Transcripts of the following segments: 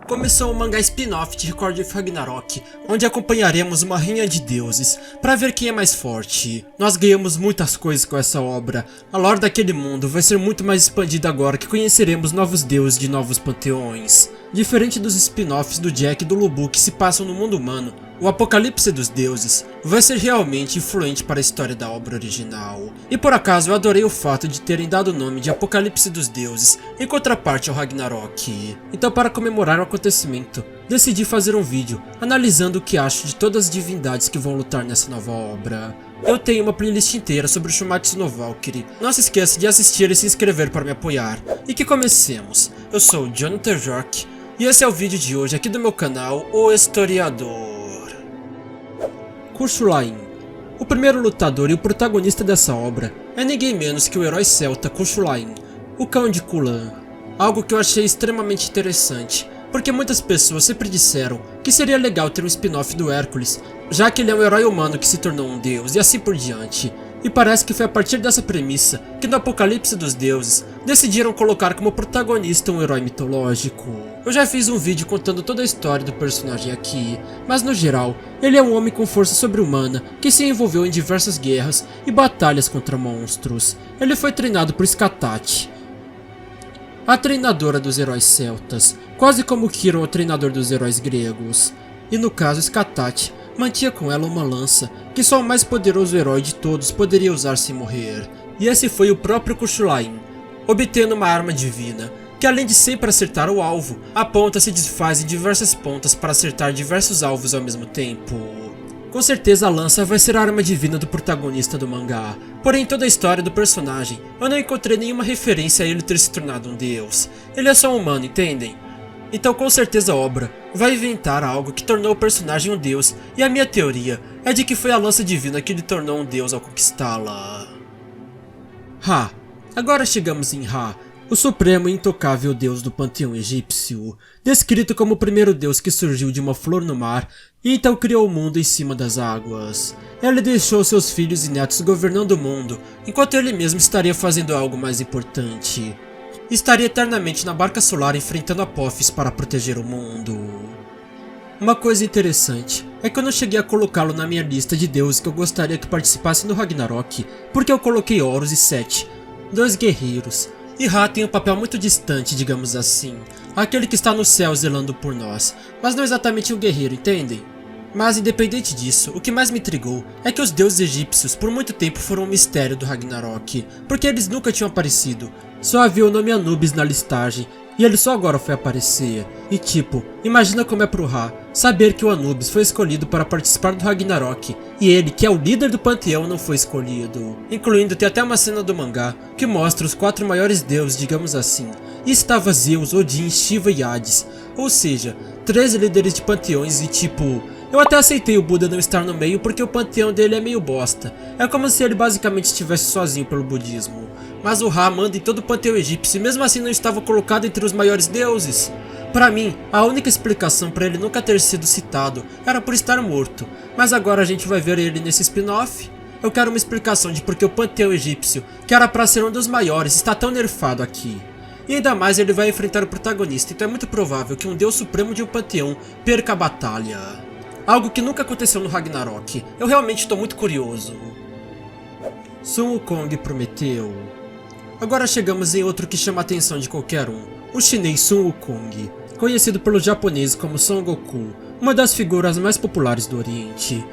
começou o mangá spin-off de Record of Ragnarok, onde acompanharemos uma rinha de deuses, para ver quem é mais forte. Nós ganhamos muitas coisas com essa obra, a lore daquele mundo vai ser muito mais expandida agora que conheceremos novos deuses de novos panteões. Diferente dos spin-offs do Jack e do Lubu que se passam no mundo humano, o Apocalipse dos Deuses vai ser realmente influente para a história da obra original. E por acaso eu adorei o fato de terem dado o nome de Apocalipse dos Deuses em contraparte ao Ragnarok. Então, para comemorar o acontecimento, decidi fazer um vídeo analisando o que acho de todas as divindades que vão lutar nessa nova obra. Eu tenho uma playlist inteira sobre o Shumatsu no Valkyrie. Não se esqueça de assistir e se inscrever para me apoiar. E que comecemos. Eu sou o Jonathan York e esse é o vídeo de hoje aqui do meu canal, O Historiador. Kushulain. O primeiro lutador e o protagonista dessa obra é ninguém menos que o herói celta Kushulain, o cão de Kulan. Algo que eu achei extremamente interessante, porque muitas pessoas sempre disseram que seria legal ter um spin-off do Hércules, já que ele é um herói humano que se tornou um deus e assim por diante. E parece que foi a partir dessa premissa que no Apocalipse dos Deuses decidiram colocar como protagonista um herói mitológico. Eu já fiz um vídeo contando toda a história do personagem aqui, mas no geral, ele é um homem com força sobre-humana que se envolveu em diversas guerras e batalhas contra monstros. Ele foi treinado por Skatat, a treinadora dos heróis celtas, quase como Kiro, o treinador dos heróis gregos. E no caso, Skatat mantinha com ela uma lança que só o mais poderoso herói de todos poderia usar sem morrer. E esse foi o próprio Kushulain, obtendo uma arma divina, que além de sempre acertar o alvo, a ponta se desfaz em diversas pontas para acertar diversos alvos ao mesmo tempo. Com certeza a lança vai ser a arma divina do protagonista do mangá, porém em toda a história do personagem, eu não encontrei nenhuma referência a ele ter se tornado um deus. Ele é só um humano, entendem? Então com certeza a obra vai inventar algo que tornou o personagem um deus, e a minha teoria é de que foi a lança divina que lhe tornou um deus ao conquistá-la. Ra. Agora chegamos em Ra, o supremo e intocável deus do panteão egípcio, descrito como o primeiro deus que surgiu de uma flor no mar e então criou o mundo em cima das águas. Ele deixou seus filhos e netos governando o mundo, enquanto ele mesmo estaria fazendo algo mais importante. Estaria eternamente na barca solar enfrentando Apophis para proteger o mundo. Uma coisa interessante é que eu não cheguei a colocá-lo na minha lista de deuses que eu gostaria que participassem do Ragnarok, porque eu coloquei Horus e Set, dois guerreiros, e Ra tem um papel muito distante, digamos assim, aquele que está no céu zelando por nós, mas não exatamente um guerreiro, entendem? Mas independente disso, o que mais me intrigou é que os deuses egípcios por muito tempo foram um mistério do Ragnarok, porque eles nunca tinham aparecido, só havia o nome Anubis na listagem, e ele só agora foi aparecer. E tipo, imagina como é pro Ra saber que o Anubis foi escolhido para participar do Ragnarok, e ele, que é o líder do panteão, não foi escolhido. Incluindo, tem até uma cena do mangá que mostra os 4 maiores deuses, digamos assim, e estava Zeus, Odin, Shiva e Hades, ou seja, 13 líderes de panteões e tipo... Eu até aceitei o Buda não estar no meio porque o panteão dele é meio bosta. É como se ele basicamente estivesse sozinho pelo budismo. Mas o Ra manda em todo o panteão egípcio e mesmo assim não estava colocado entre os maiores deuses. Pra mim, a única explicação para ele nunca ter sido citado era por estar morto. Mas agora a gente vai ver ele nesse spin-off. Eu quero uma explicação de por que o panteão egípcio, que era pra ser um dos maiores, está tão nerfado aqui. E ainda mais ele vai enfrentar o protagonista, então é muito provável que um deus supremo de um panteão perca a batalha. Algo que nunca aconteceu no Ragnarok. Eu realmente estou muito curioso. Sun Wukong prometeu. Agora chegamos em outro que chama a atenção de qualquer um. O chinês Sun Wukong, conhecido pelos japoneses como Son Goku, uma das figuras mais populares do Oriente.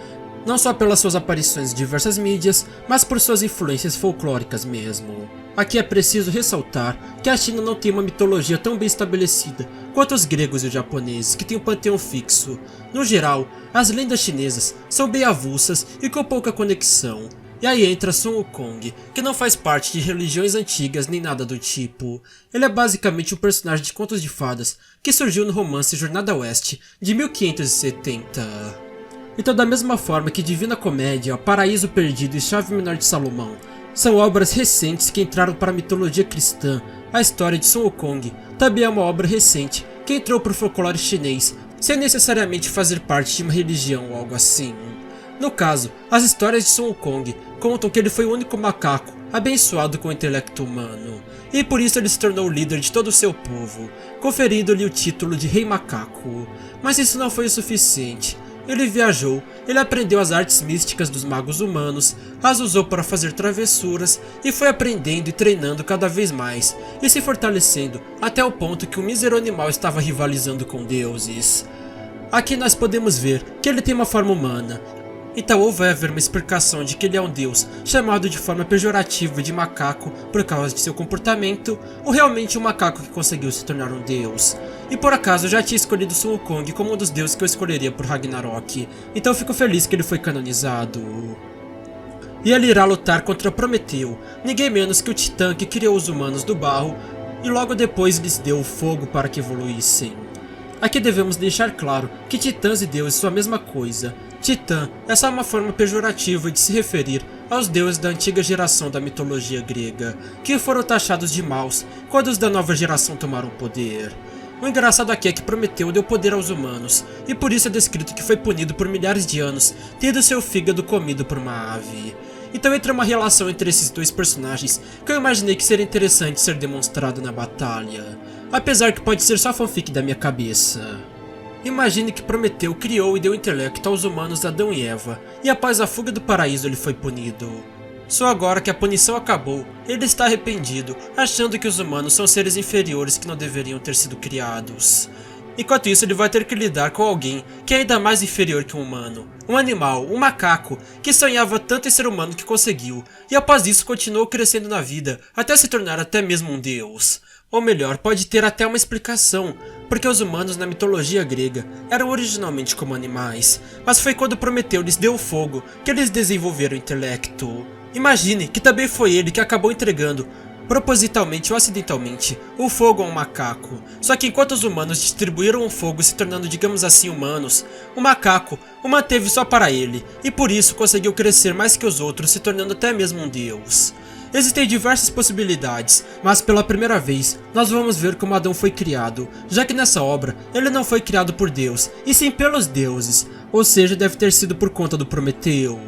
Não só pelas suas aparições em diversas mídias, mas por suas influências folclóricas mesmo. Aqui é preciso ressaltar que a China não tem uma mitologia tão bem estabelecida quanto os gregos e os japoneses, que têm um panteão fixo. No geral, as lendas chinesas são bem avulsas e com pouca conexão. E aí entra Sun Wukong, que não faz parte de religiões antigas nem nada do tipo. Ele é basicamente um personagem de contos de fadas que surgiu no romance Jornada Oeste de 1570. Então, da mesma forma que Divina Comédia, Paraíso Perdido e Chave Menor de Salomão são obras recentes que entraram para a mitologia cristã, a história de Sun Wukong também é uma obra recente que entrou para o folclore chinês, sem necessariamente fazer parte de uma religião ou algo assim. No caso, as histórias de Sun Wukong contam que ele foi o único macaco abençoado com o intelecto humano, e por isso ele se tornou o líder de todo o seu povo, conferindo-lhe o título de Rei Macaco. Mas isso não foi o suficiente. Ele viajou, ele aprendeu as artes místicas dos magos humanos, as usou para fazer travessuras e foi aprendendo e treinando cada vez mais, e se fortalecendo até o ponto que o mísero animal estava rivalizando com deuses. Aqui nós podemos ver que ele tem uma forma humana. Então ou vai haver uma explicação de que ele é um deus chamado de forma pejorativa de macaco por causa de seu comportamento, ou realmente um macaco que conseguiu se tornar um deus. E por acaso eu já tinha escolhido Sun Wukong como um dos deuses que eu escolheria por Ragnarok, então eu fico feliz que ele foi canonizado. E ele irá lutar contra Prometeu, ninguém menos que o titã que criou os humanos do barro e logo depois lhes deu o fogo para que evoluíssem. Aqui devemos deixar claro que titãs e deuses são a mesma coisa. Titã é só uma forma pejorativa de se referir aos deuses da antiga geração da mitologia grega, que foram taxados de maus quando os da nova geração tomaram poder. O engraçado aqui é que Prometeu deu poder aos humanos, e por isso é descrito que foi punido por milhares de anos, tendo seu fígado comido por uma ave. Então entra uma relação entre esses dois personagens que eu imaginei que seria interessante ser demonstrado na batalha, apesar que pode ser só fanfic da minha cabeça. Imagine que Prometeu criou e deu intelecto aos humanos Adão e Eva, e após a fuga do paraíso ele foi punido. Só agora que a punição acabou, ele está arrependido, achando que os humanos são seres inferiores que não deveriam ter sido criados. Enquanto isso, ele vai ter que lidar com alguém que é ainda mais inferior que um humano. Um animal, um macaco, que sonhava tanto em ser humano que conseguiu, e após isso continuou crescendo na vida, até se tornar até mesmo um deus. Ou melhor, pode ter até uma explicação, porque os humanos na mitologia grega eram originalmente como animais, mas foi quando Prometeu lhes deu o fogo que eles desenvolveram o intelecto. Imagine que também foi ele que acabou entregando, propositalmente ou acidentalmente, o fogo a um macaco. Só que enquanto os humanos distribuíram o fogo se tornando, digamos assim, humanos, o macaco o manteve só para ele, e por isso conseguiu crescer mais que os outros, se tornando até mesmo um deus. Existem diversas possibilidades, mas pela primeira vez, nós vamos ver como Adão foi criado, já que nessa obra, ele não foi criado por Deus, e sim pelos deuses, ou seja, deve ter sido por conta do Prometeu.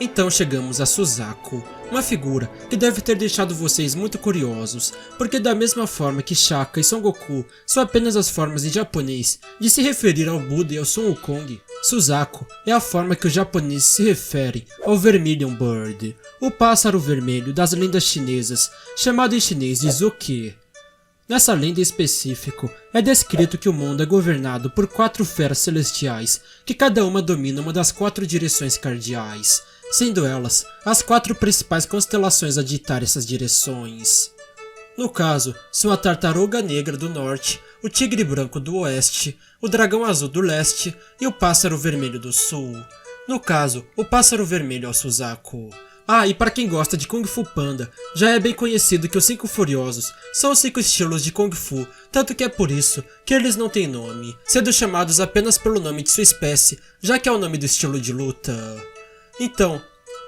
Então chegamos a Suzaku, uma figura que deve ter deixado vocês muito curiosos, porque da mesma forma que Shaka e Son Goku são apenas as formas em japonês de se referir ao Buda e ao Sun Wukong, Suzaku é a forma que os japoneses se referem ao Vermilion Bird, o pássaro vermelho das lendas chinesas, chamado em chinês de Zuke. Nessa lenda em específico, é descrito que o mundo é governado por 4 feras celestiais, que cada uma domina uma das 4 direções cardeais, sendo elas as 4 principais constelações a ditar essas direções. No caso, são a Tartaruga Negra do Norte, o Tigre Branco do Oeste, o Dragão Azul do Leste e o Pássaro Vermelho do Sul. No caso, o Pássaro Vermelho é o Suzaku. Ah, e para quem gosta de Kung Fu Panda, já é bem conhecido que os 5 Furiosos são os 5 estilos de Kung Fu, tanto que é por isso que eles não têm nome, sendo chamados apenas pelo nome de sua espécie, já que é o nome do estilo de luta. Então,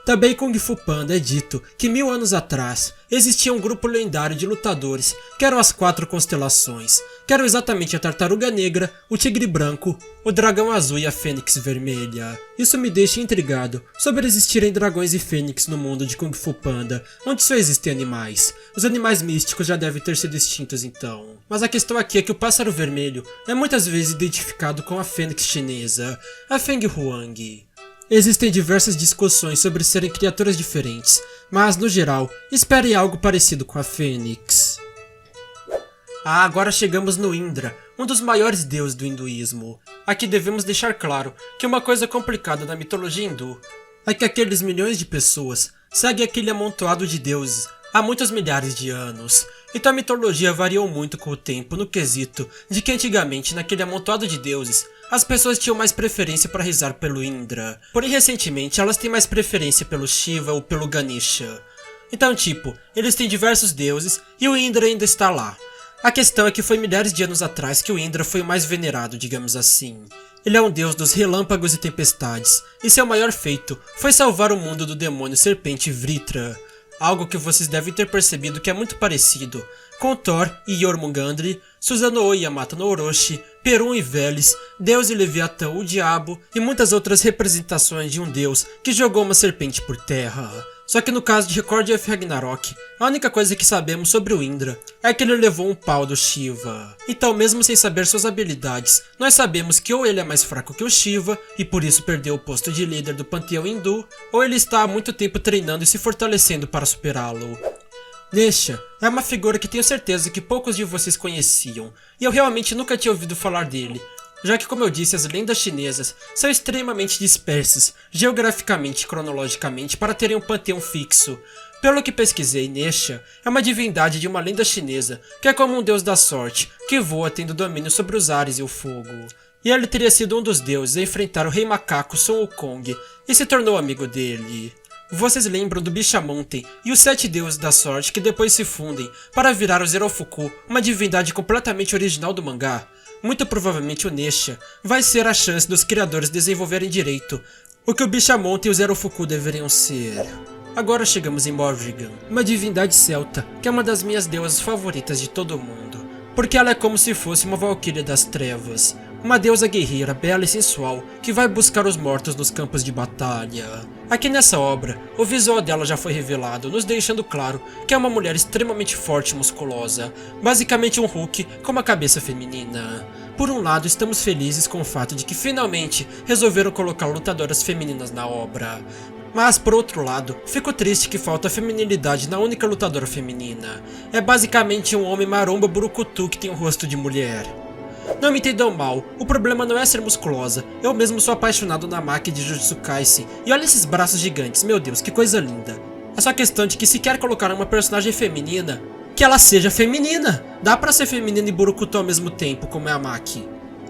também em Kung Fu Panda é dito que 1000 anos atrás existia um grupo lendário de lutadores que eram as 4 constelações, que eram exatamente a Tartaruga Negra, o Tigre Branco, o Dragão Azul e a Fênix Vermelha. Isso me deixa intrigado sobre existirem dragões e fênix no mundo de Kung Fu Panda, onde só existem animais. Os animais místicos já devem ter sido extintos então. Mas a questão aqui é que o Pássaro Vermelho é muitas vezes identificado com a Fênix chinesa, a Feng Huang. Existem diversas discussões sobre serem criaturas diferentes, mas no geral, esperem algo parecido com a Fênix. Ah, agora chegamos no Indra, um dos maiores deuses do hinduísmo. Aqui devemos deixar claro que uma coisa complicada na mitologia hindu é que aqueles milhões de pessoas seguem aquele amontoado de deuses há muitos milhares de anos. Então a mitologia variou muito com o tempo no quesito de que antigamente naquele amontoado de deuses as pessoas tinham mais preferência para rezar pelo Indra, porém recentemente elas têm mais preferência pelo Shiva ou pelo Ganesha. Então tipo, eles têm diversos deuses e o Indra ainda está lá. A questão é que foi milhares de anos atrás que o Indra foi o mais venerado, digamos assim. Ele é um deus dos relâmpagos e tempestades, e seu maior feito foi salvar o mundo do demônio serpente Vritra, algo que vocês devem ter percebido que é muito parecido com Thor e Jormungandr, Susanoo e Yamato no Orochi, Perun e Veles, Deus e Leviatã o Diabo e muitas outras representações de um deus que jogou uma serpente por terra. Só que no caso de Record of Ragnarok, a única coisa que sabemos sobre o Indra é que ele levou um pau do Shiva. Então mesmo sem saber suas habilidades, nós sabemos que ou ele é mais fraco que o Shiva e por isso perdeu o posto de líder do panteão hindu, ou ele está há muito tempo treinando e se fortalecendo para superá-lo. Nesha é uma figura que tenho certeza que poucos de vocês conheciam, e eu realmente nunca tinha ouvido falar dele, já que, como eu disse, as lendas chinesas são extremamente dispersas, geograficamente e cronologicamente, para terem um panteão fixo. Pelo que pesquisei, Nesha é uma divindade de uma lenda chinesa, que é como um deus da sorte, que voa tendo domínio sobre os ares e o fogo. E ele teria sido um dos deuses a enfrentar o rei macaco Sun Wukong, e se tornou amigo dele. Vocês lembram do Bishamonten e os 7 deuses da sorte que depois se fundem para virar o Zerofuku, uma divindade completamente original do mangá? Muito provavelmente o Nesha vai ser a chance dos criadores desenvolverem direito o que o Bishamonten e o Zerofuku deveriam ser. Agora chegamos em Morrigan, uma divindade celta que é uma das minhas deusas favoritas de todo o mundo, porque ela é como se fosse uma valquíria das trevas, uma deusa guerreira, bela e sensual, que vai buscar os mortos nos campos de batalha. Aqui nessa obra, o visual dela já foi revelado, nos deixando claro que é uma mulher extremamente forte e musculosa, basicamente um Hulk com uma cabeça feminina. Por um lado, estamos felizes com o fato de que finalmente resolveram colocar lutadoras femininas na obra. Mas, por outro lado, fico triste que falta feminilidade na única lutadora feminina. É basicamente um homem maromba burucutu que tem um rosto de mulher. Não me entendam mal, o problema não é ser musculosa, eu mesmo sou apaixonado na Maki de Jujutsu Kaisen, e olha esses braços gigantes, meu Deus, que coisa linda. É só questão de que se quer colocar uma personagem feminina, que ela seja feminina. Dá pra ser feminina e burukutu ao mesmo tempo, como é a Maki.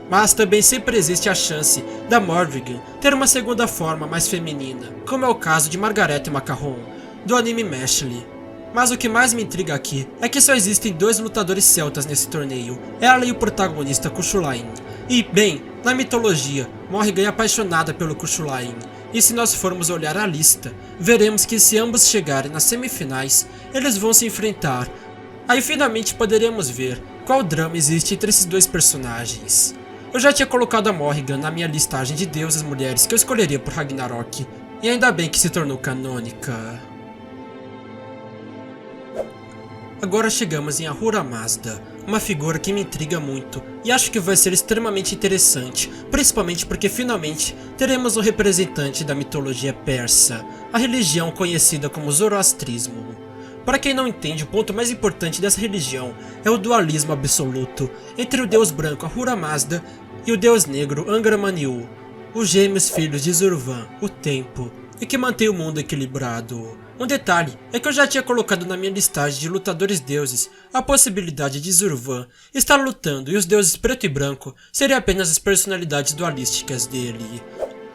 Mas também sempre existe a chance da Morrigan ter uma segunda forma mais feminina, como é o caso de Margarete Macaron, do anime Mashley. Mas o que mais me intriga aqui é que só existem 2 lutadores celtas nesse torneio, ela e o protagonista Kushulain. E, bem, na mitologia, Morrigan é apaixonada pelo Kushulain, e se nós formos olhar a lista, veremos que se ambos chegarem nas semifinais, eles vão se enfrentar. Aí finalmente poderemos ver qual drama existe entre esses 2 personagens. Eu já tinha colocado a Morrigan na minha listagem de deusas mulheres que eu escolheria por Ragnarok, e ainda bem que se tornou canônica. Agora chegamos em Ahura Mazda, uma figura que me intriga muito e acho que vai ser extremamente interessante, principalmente porque finalmente teremos um representante da mitologia persa, a religião conhecida como Zoroastrismo. Para quem não entende, o ponto mais importante dessa religião é o dualismo absoluto entre o deus branco Ahura Mazda e o deus negro Angra Mainyu, os gêmeos filhos de Zurvan, o tempo, e que mantém o mundo equilibrado. Um detalhe é que eu já tinha colocado na minha listagem de lutadores deuses a possibilidade de Zurvan estar lutando e os deuses preto e branco seriam apenas as personalidades dualísticas dele.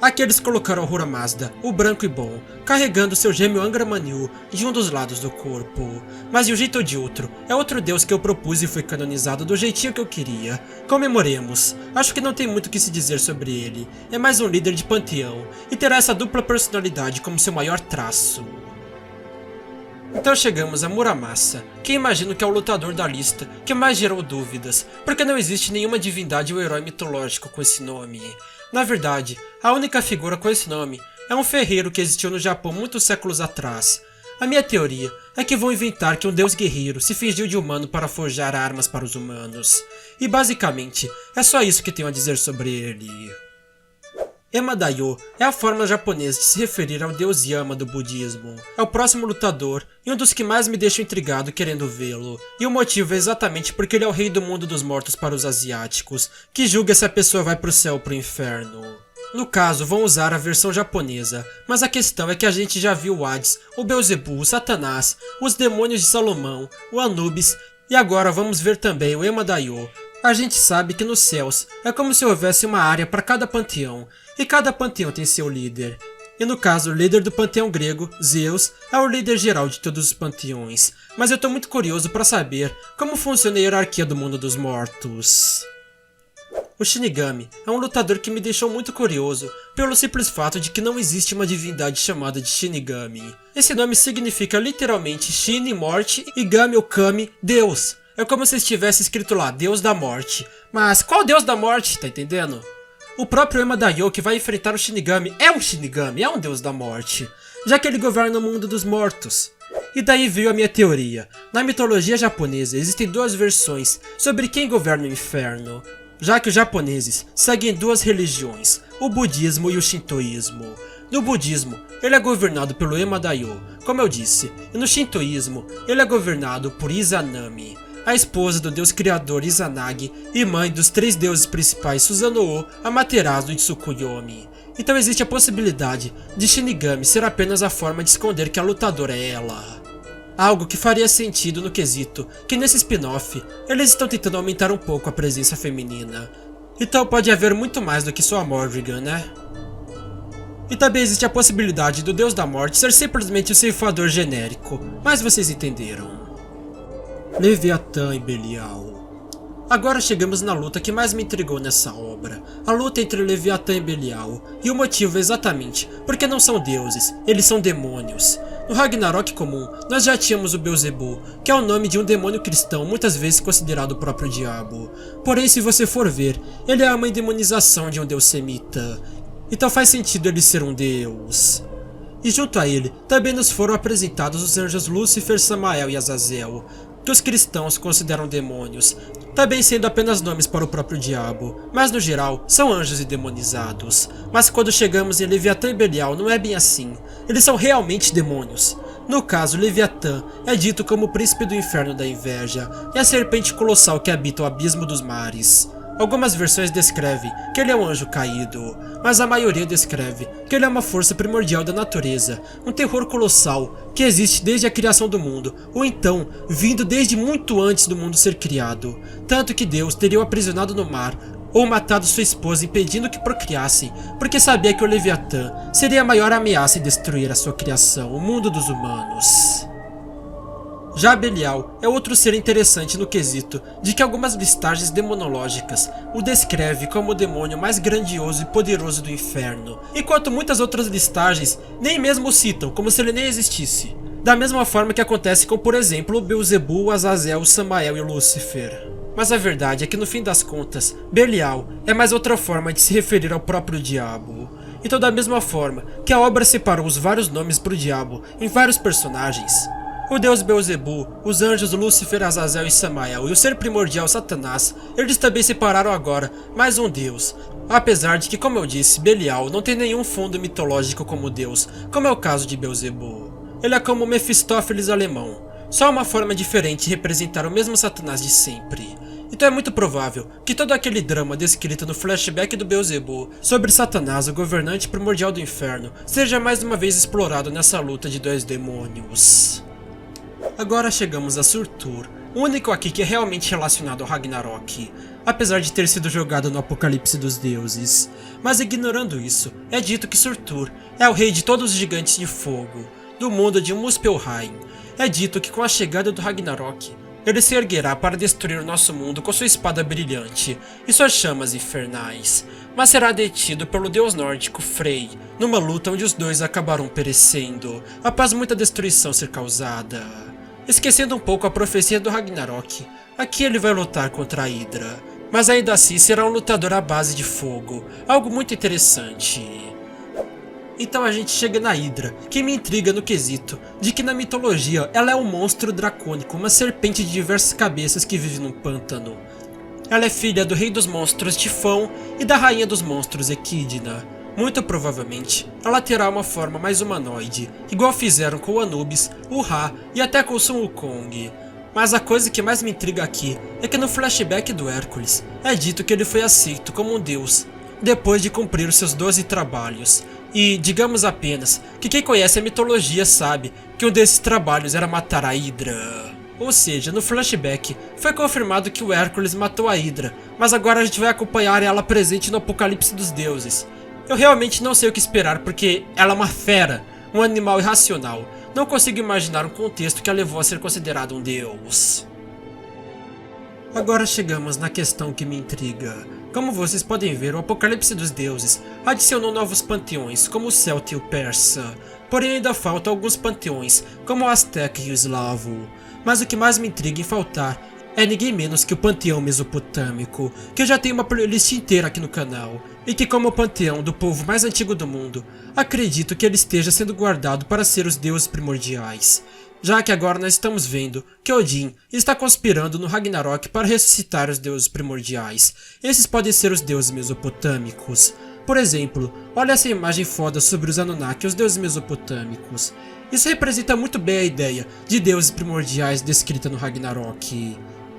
Aqui eles colocaram Ahura Mazda, o branco e bom, carregando seu gêmeo Angra Mainyu de um dos lados do corpo. Mas de um jeito ou de outro, é outro deus que eu propus e foi canonizado do jeitinho que eu queria. Comemoremos. Acho que não tem muito o que se dizer sobre ele. É mais um líder de panteão, e terá essa dupla personalidade como seu maior traço. Então chegamos a Muramasa, que imagino que é o lutador da lista que mais gerou dúvidas, porque não existe nenhuma divindade ou herói mitológico com esse nome. Na verdade, a única figura com esse nome é um ferreiro que existiu no Japão muitos séculos atrás. A minha teoria é que vão inventar que um deus guerreiro se fingiu de humano para forjar armas para os humanos. E basicamente, é só isso que tenho a dizer sobre ele. Emadayo é a forma japonesa de se referir ao deus Yama do budismo. É o próximo lutador e um dos que mais me deixam intrigado querendo vê-lo. E o motivo é exatamente porque ele é o rei do mundo dos mortos para os asiáticos, que julga se a pessoa vai pro céu ou pro inferno. No caso, vão usar a versão japonesa, mas a questão é que a gente já viu o Hades, o Beelzebub, o Satanás, os demônios de Salomão, o Anubis, e agora vamos ver também o Emadayo. A gente sabe que nos céus é como se houvesse uma área para cada panteão, e cada panteão tem seu líder. E no caso, o líder do panteão grego, Zeus, é o líder geral de todos os panteões, mas eu tô muito curioso para saber como funciona a hierarquia do mundo dos mortos. O Shinigami é um lutador que me deixou muito curioso, pelo simples fato de que não existe uma divindade chamada de Shinigami. Esse nome significa literalmente Shin, morte, e Gami ou Kami, Deus. É como se estivesse escrito lá, Deus da Morte. Mas qual Deus da Morte, tá entendendo? O próprio Emadayo que vai enfrentar o Shinigami é um Shinigami, é um Deus da Morte. já que ele governa o mundo dos mortos. E daí veio a minha teoria. Na mitologia japonesa existem duas versões sobre quem governa o inferno, já que os japoneses seguem duas religiões, o budismo e o shintoísmo. No budismo, ele é governado pelo Ema-Daioh, como eu disse, e no shintoísmo, ele é governado por Izanami, a esposa do deus criador Izanagi e mãe dos três deuses principais Susanoo, Amaterasu e Tsukuyomi. Então existe a possibilidade de Shinigami ser apenas a forma de esconder que a lutadora é ela. Algo que faria sentido no quesito que nesse spin-off eles estão tentando aumentar um pouco a presença feminina. Então pode haver muito mais do que só a Morrigan, né? E também existe a possibilidade do Deus da Morte ser simplesmente o ceifador genérico, mas vocês entenderam. Leviatã e Belial. Agora chegamos na luta que mais me intrigou nessa obra, a luta entre Leviatã e Belial, e o motivo é exatamente porque não são deuses, eles são demônios. No Ragnarok comum, nós já tínhamos o Beelzebub, que é o nome de um demônio cristão muitas vezes considerado o próprio diabo. Porém, se você for ver, ele é uma endemonização de um deus semita, então faz sentido ele ser um deus. E junto a ele, também nos foram apresentados os anjos Lúcifer, Samael e Azazel, que os cristãos consideram demônios, também sendo apenas nomes para o próprio diabo, mas no geral são anjos demonizados. Mas quando chegamos em Leviatã e Belial não é bem assim, eles são realmente demônios. No caso, Leviatã é dito como o príncipe do inferno da inveja e a serpente colossal que habita o abismo dos mares. Algumas versões descrevem que ele é um anjo caído, mas a maioria descreve que ele é uma força primordial da natureza, um terror colossal que existe desde a criação do mundo, ou então vindo desde muito antes do mundo ser criado, tanto que Deus teria o aprisionado no mar ou matado sua esposa impedindo que procriassem, porque sabia que o Leviatã seria a maior ameaça em destruir a sua criação, o mundo dos humanos. Já Belial é outro ser interessante no quesito de que algumas listagens demonológicas o descreve como o demônio mais grandioso e poderoso do inferno, enquanto muitas outras listagens nem mesmo o citam, como se ele nem existisse. Da mesma forma que acontece com, por exemplo, o Beelzebub, o Azazel, o Samael e o Lúcifer. Mas a verdade é que no fim das contas, Belial é mais outra forma de se referir ao próprio diabo. Então da mesma forma que a obra separou os vários nomes para o diabo em vários personagens, o deus Beelzebub, os anjos Lúcifer, Azazel e Samael e o ser primordial Satanás, eles também separaram agora mais um deus. Apesar de que, como eu disse, Belial não tem nenhum fundo mitológico como deus, como é o caso de Beelzebub. Ele é como o Mefistófeles alemão, só uma forma diferente de representar o mesmo Satanás de sempre. Então é muito provável que todo aquele drama descrito no flashback do Beelzebub sobre Satanás, o governante primordial do inferno, seja mais uma vez explorado nessa luta de dois demônios. Agora chegamos a Surtur, o único aqui que é realmente relacionado ao Ragnarok, apesar de ter sido jogado no Apocalipse dos Deuses. Mas ignorando isso, é dito que Surtur é o rei de todos os gigantes de fogo, do mundo de Muspelheim. É dito que com a chegada do Ragnarok, ele se erguerá para destruir o nosso mundo com sua espada brilhante e suas chamas infernais, mas será detido pelo deus nórdico Frey, numa luta onde os dois acabarão perecendo, após muita destruição ser causada. Esquecendo um pouco a profecia do Ragnarok, aqui ele vai lutar contra a Hydra, mas ainda assim será um lutador à base de fogo, algo muito interessante. Então a gente chega na Hydra, que me intriga no quesito de que na mitologia ela é um monstro dracônico, uma serpente de diversas cabeças que vive num pântano. Ela é filha do rei dos monstros Tifão e da rainha dos monstros Equidna. Muito provavelmente, ela terá uma forma mais humanoide, igual fizeram com o Anubis, o Ra e até com o Sun Wukong. Mas a coisa que mais me intriga aqui é que no flashback do Hércules, é dito que ele foi aceito como um deus, depois de cumprir os seus 12 trabalhos. E digamos apenas que quem conhece a mitologia sabe que um desses trabalhos era matar a Hydra. Ou seja, no flashback foi confirmado que o Hércules matou a Hydra, mas agora a gente vai acompanhar ela presente no Apocalipse dos Deuses. Eu realmente não sei o que esperar porque ela é uma fera, um animal irracional. Não consigo imaginar um contexto que a levou a ser considerado um deus. Agora chegamos na questão que me intriga. Como vocês podem ver, o Apocalipse dos Deuses adicionou novos panteões, como o Celta e o Persa. Porém ainda faltam alguns panteões, como o Azteca e o Eslavo. Mas o que mais me intriga em faltar é ninguém menos que o Panteão Mesopotâmico, que eu já tenho uma playlist inteira aqui no canal, e que, como o panteão do povo mais antigo do mundo, acredito que ele esteja sendo guardado para ser os deuses primordiais, já que agora nós estamos vendo que Odin está conspirando no Ragnarok para ressuscitar os deuses primordiais. Esses podem ser os deuses mesopotâmicos. Por exemplo, olha essa imagem foda sobre os Anunnaki, os deuses mesopotâmicos. Isso representa muito bem a ideia de deuses primordiais descrita no Ragnarok.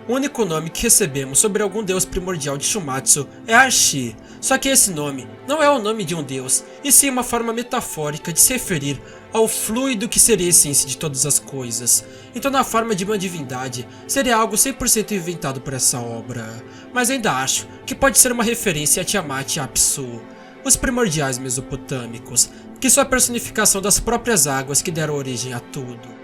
O único nome que recebemos sobre algum deus primordial de Shumatsu é Arshi, só que esse nome não é o nome de um deus, e sim uma forma metafórica de se referir ao fluido que seria a essência de todas as coisas. Então, na forma de uma divindade, seria algo 100% inventado por essa obra. Mas ainda acho que pode ser uma referência a Tiamat e Apsu, os primordiais mesopotâmicos, que são a personificação das próprias águas que deram origem a tudo.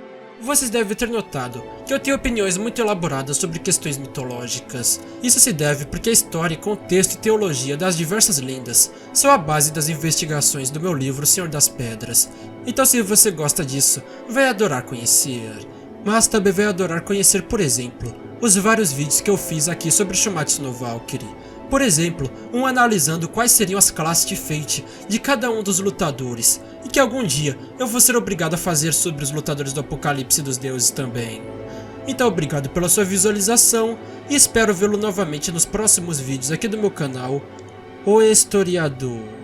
Vocês devem ter notado que eu tenho opiniões muito elaboradas sobre questões mitológicas. Isso se deve porque a história, contexto e teologia das diversas lendas são a base das investigações do meu livro Senhor das Pedras. Então, se você gosta disso, vai adorar conhecer. Mas também vai adorar conhecer, por exemplo, os vários vídeos que eu fiz aqui sobre Shumatsu no Valkyrie. Por exemplo, um analisando quais seriam as classes de Fate de cada um dos lutadores, e que algum dia eu vou ser obrigado a fazer sobre os lutadores do Apocalipse dos Deuses também. Então, obrigado pela sua visualização e espero vê-lo novamente nos próximos vídeos aqui do meu canal, O Historiador.